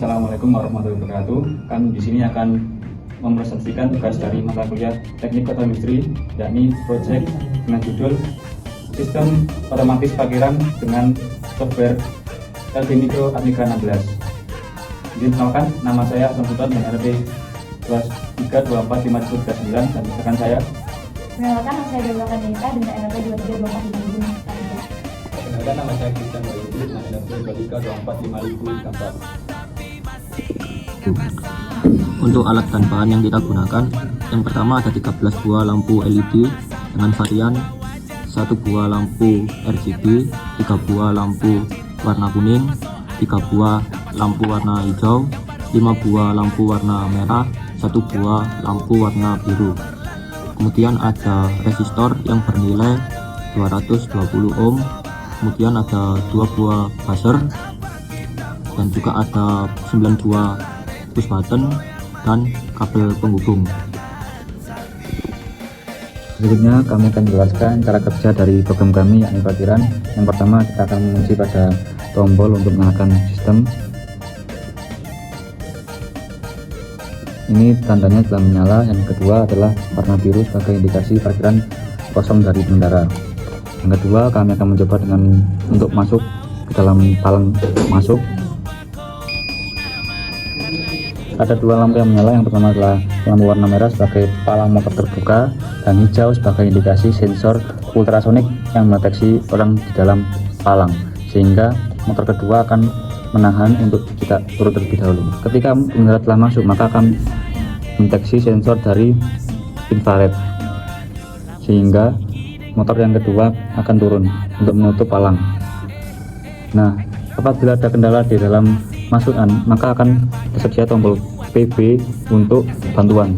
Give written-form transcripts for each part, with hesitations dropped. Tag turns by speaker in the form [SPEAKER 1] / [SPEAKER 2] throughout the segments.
[SPEAKER 1] Assalamualaikum warahmatullahi wabarakatuh. Kami di sini akan mempresentasikan tugas dari mata kuliah Teknik Kota Industri, yakni proyek dengan judul Sistem Otomatis Parkiran dengan Software LD Micro Admika 16. Izin kenalkan, nama saya Samsutan dan RT 23245739 dan rekan saya.
[SPEAKER 2] Perkenalkan, nama saya Dewa Kanita dengan RT 23245543.
[SPEAKER 1] Perkenalkan, nama saya Christian Bayuti dengan RT 23245054.
[SPEAKER 3] Untuk alat dan bahan yang kita gunakan, yang pertama ada 13 buah lampu LED dengan varian 1 buah lampu RGB, 3 buah lampu warna kuning, 3 buah lampu warna hijau, 5 buah lampu warna merah, 1 buah lampu warna biru. Kemudian ada resistor yang bernilai 220 ohm, kemudian ada 2 buah buzzer, dan juga ada 9 buah push button dan kabel penghubung.
[SPEAKER 1] Berikutnya kami akan jelaskan cara kerja dari program kami, yakni parkiran. Yang pertama kita akan mengunci pada tombol untuk menyalakan sistem. Ini tandanya telah menyala. Yang kedua adalah warna biru sebagai indikasi parkiran kosong dari pengendara. Yang kedua kami akan mencoba untuk masuk ke dalam palang masuk. Ada 2 lampu yang menyala. Yang pertama adalah lampu warna merah sebagai palang motor terbuka dan hijau sebagai indikasi sensor ultrasonik yang mendeteksi orang di dalam palang, sehingga motor kedua akan menahan untuk kita turun terlebih dahulu. Ketika pengendara telah masuk, maka akan mendeteksi sensor dari infrared, sehingga motor yang kedua akan turun untuk menutup palang. Nah, apabila ada kendala di dalam masukan, maka akan tersedia tombol PB untuk bantuan.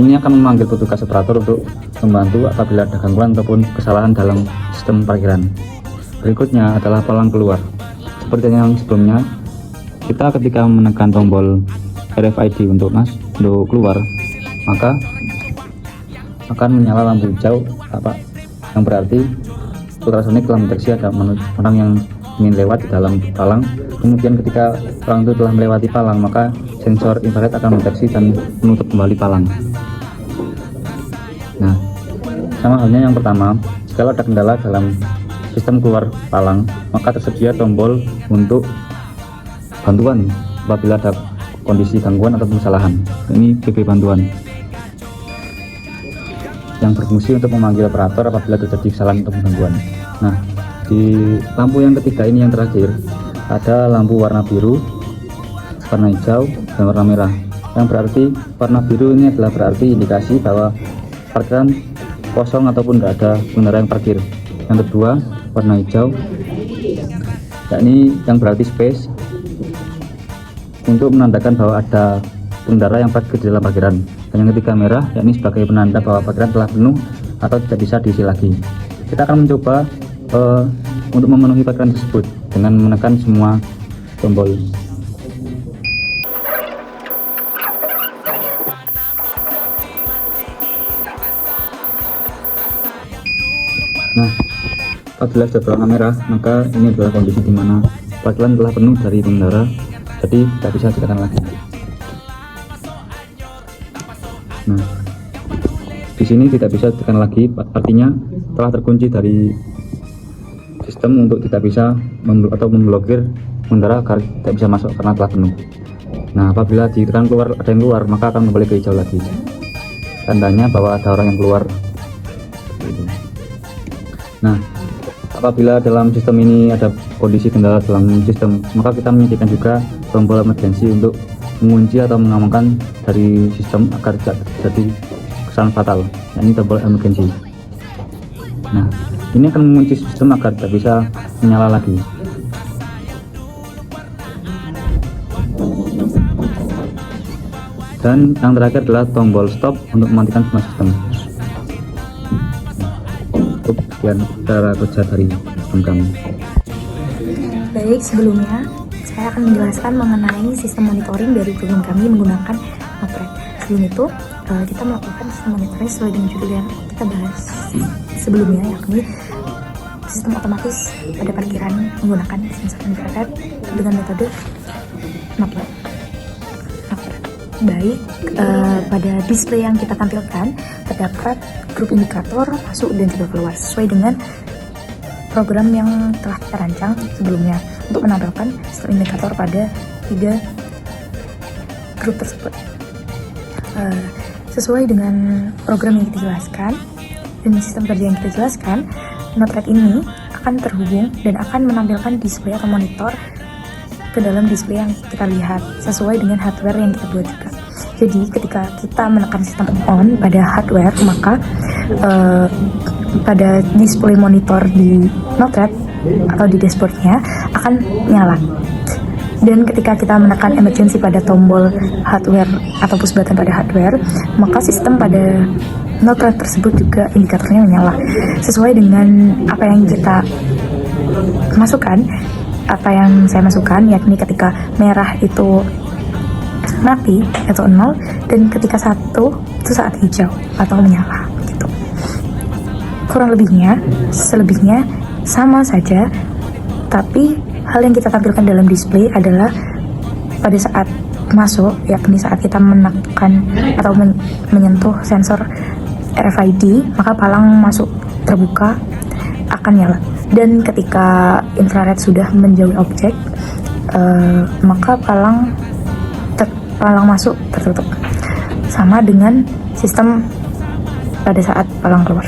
[SPEAKER 1] Ini akan memanggil petugas operator untuk membantu apabila ada gangguan ataupun kesalahan dalam sistem parkiran. Berikutnya adalah palang keluar. Seperti yang sebelumnya, kita ketika menekan tombol RFID untuk keluar, maka akan menyala lampu hijau, yang berarti ultrasonik telah mendeteksi ada orang yang ingin lewat di dalam palang. Kemudian ketika orang itu telah melewati palang, maka sensor infrared akan mendeteksi dan menutup kembali palang. Nah, sama halnya yang pertama, jika ada kendala dalam sistem keluar palang, maka tersedia tombol untuk bantuan apabila ada kondisi gangguan atau kesalahan. Ini PB bantuan yang berfungsi untuk memanggil operator apabila terjadi kesalahan atau gangguan. Nah, di lampu yang ketiga ini yang terakhir ada lampu warna biru, warna hijau, dan warna merah. Yang berarti warna biru ini adalah berarti indikasi bahwa parkiran kosong ataupun tidak ada pengendara yang parkir. Yang kedua warna hijau, yakni yang berarti space, untuk menandakan bahwa ada pengendara yang parkir di dalam parkiran. Dan yang ketiga merah, yakni sebagai penanda bahwa parkiran telah penuh atau tidak bisa diisi lagi. Kita akan mencoba untuk memenuhi parkiran tersebut dengan menekan semua tombol. Nah, apabila sudah berwarna merah, maka ini adalah kondisi di mana parkiran telah penuh dari pengendara, jadi tidak bisa ditekan lagi. Nah, di sini tidak bisa ditekan lagi, artinya telah terkunci dari sistem untuk tidak bisa memblokir pengendara agar tidak bisa masuk karena telah penuh. Nah, apabila ditekan keluar, ada yang keluar, maka akan kembali ke hijau lagi, tandanya bahwa ada orang yang keluar. Nah, apabila dalam sistem ini ada kondisi kendala dalam sistem, maka kita menyediakan juga tombol emergensi untuk mengunci atau mengamankan dari sistem agar tidak terjadi kesalahan fatal, yakni tombol emergensi. Nah, ini akan mengunci sistem agar tidak bisa menyala lagi. Dan yang terakhir adalah tombol stop untuk mematikan semua sistem. Sekian cara kerja dari sistem kami.
[SPEAKER 2] Baik, sebelumnya saya akan menjelaskan mengenai sistem monitoring dari program kami menggunakan Mapret. Sebelum itu, kita melakukan sistem monitoring sesuai dengan judul yang kita bahas sebelumnya, yakni sistem otomatis pada parkiran menggunakan sensor infrared dengan metode Notepad. Baik, pada display yang kita tampilkan terdapat grup indikator masuk dan juga keluar sesuai dengan program yang telah kita rancang sebelumnya untuk menampilkan sistem indikator pada 3 grup tersebut. Sesuai dengan program yang kita jelaskan dan sistem kerja yang kita jelaskan, Notepad ini akan terhubung dan akan menampilkan display atau monitor ke dalam display yang kita lihat sesuai dengan hardware yang kita buat juga. Jadi ketika kita menekan sistem on pada hardware, maka pada display monitor di Notepad atau di dashboardnya akan nyala. Dan ketika kita menekan emergency pada tombol hardware atau push button pada hardware, maka sistem pada Notepad tersebut juga indikatornya menyala sesuai dengan apa yang kita masukkan. Apa yang saya masukkan, yakni ketika merah itu mati atau 0, dan ketika 1 itu saat hijau atau menyala gitu. Kurang lebihnya, selebihnya sama saja, tapi hal yang kita tampilkan dalam display adalah pada saat masuk, yakni saat kita menekan atau menyentuh sensor RFID, maka palang masuk terbuka akan nyala. Dan ketika infrared sudah menjauhi objek, maka palang masuk tertutup. Sama dengan sistem pada saat palang keluar.